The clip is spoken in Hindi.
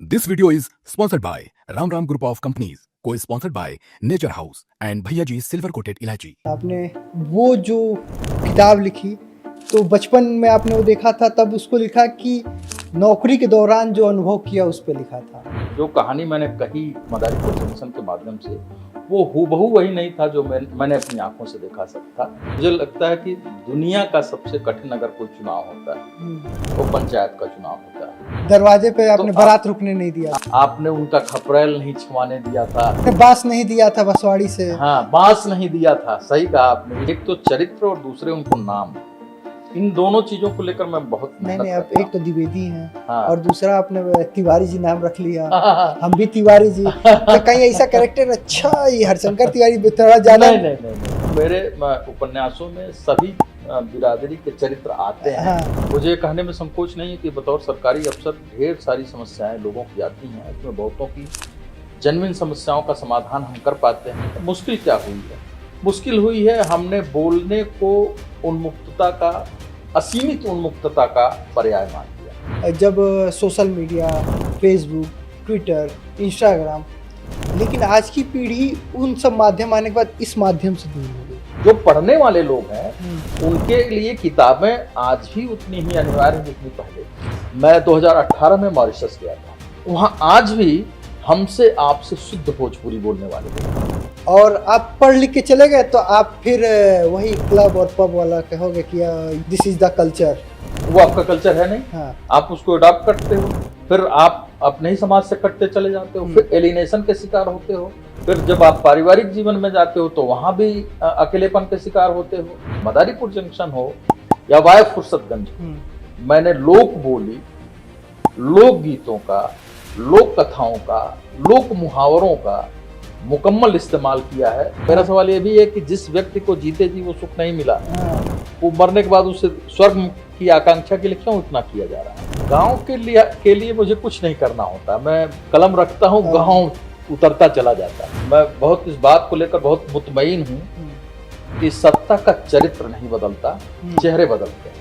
This video is sponsored by Ram Ram Group of Companies, co-sponsored by Nature House and Bhaiya Ji Silver Coated Ilaichi. आपने वो जो किताब लिखी तो बचपन में आपने वो देखा था, तब उसको लिखा कि नौकरी के दौरान जो अनुभव किया उस पर लिखा था। जो कहानी मैंने कही मदारीपुर जंक्शन के माध्यम से वो हूबहू वही नहीं था जो मैंने अपनी आंखों से देखा सकता। मुझे लगता है कि दुनिया का सबसे कठिन अगर कोई चुनाव होता है तो पंचायत का चुनाव होता है। दरवाजे पे आपने बारात रुकने नहीं दिया, आपने उनका खपरेल नहीं छुआने दिया था, बांस नहीं दिया था बसवाड़ी से। हाँ, बांस नहीं दिया था। सही कहा आपने। एक तो चरित्र और दूसरे उनको नाम, इन दोनों चीजों को लेकर मैं बहुत नहीं, अब एक तो द्विवेदी हैं। हाँ। और दूसरा आपने तिवारी जी नाम रख लिया। हम भी तिवारी जी। तो कहीं ऐसा कैरेक्टर अच्छा ये हरिशंकर तिवारी थोड़ा ज्यादा नहीं। मेरे उपन्यासों में सभी बिरादरी के चरित्र आते हैं। हाँ। मुझे कहने में संकोच नहीं है कि बतौर सरकारी अफसर ढेर सारी समस्याएं लोगों की आती हैं, इसमें बहुतों की जेन्युइन समस्याओं का समाधान हम कर पाते हैं। तो मुश्किल क्या हुई है? मुश्किल हुई है हमने बोलने को उन्मुक्तता का, असीमित उन्मुक्तता का पर्याय मान लिया। जब social media, Facebook, Twitter, Instagram, लेकिन आज की पीढ़ी उन सब माध्यम आने के बाद इस माध्यम से दूर हो गई। जो पढ़ने वाले लोग हैं उनके लिए किताबें आज भी उतनी ही अनिवार्य हैं जितनी पहले। मैं 2018 में मॉरिशस गया था, वहाँ आज भी हमसे आपसे शुद्ध भोजपुरी बोलने वाले लोग। और आप पढ़ लिख के चले गए तो आप फिर वही क्लब और पब वाला कहोगे कि दिस इज द कल्चर। वो आपका कल्चर है नहीं। हाँ। आप उसको अडॉप्ट करते हो, फिर आप अपने ही समाज से कटते चले जाते हो, फिर एलिनेशन के शिकार होते हो। फिर जब आप पारिवारिक जीवन में जाते हो तो वहां भी अकेलेपन के शिकार होते हो। मदारीपुर जंक्शन हो या वाया फुर्सतगंज, मैंने लोक बोली, लोक गीतों का, लोक कथाओं का, लोक मुहावरों का मुकम्मल इस्तेमाल किया है। मेरा सवाल ये भी है कि जिस व्यक्ति को जीते जी वो सुख नहीं मिला, वो मरने के बाद उसे स्वर्ग की आकांक्षा के लिए क्यों इतना किया जा रहा है? गांव के लिए मुझे कुछ नहीं करना होता, मैं कलम रखता हूँ, गांव उतरता चला जाता है। मैं बहुत इस बात को लेकर बहुत मुतमईन हूँ कि सत्ता का चरित्र नहीं बदलता, चेहरे बदलते हैं।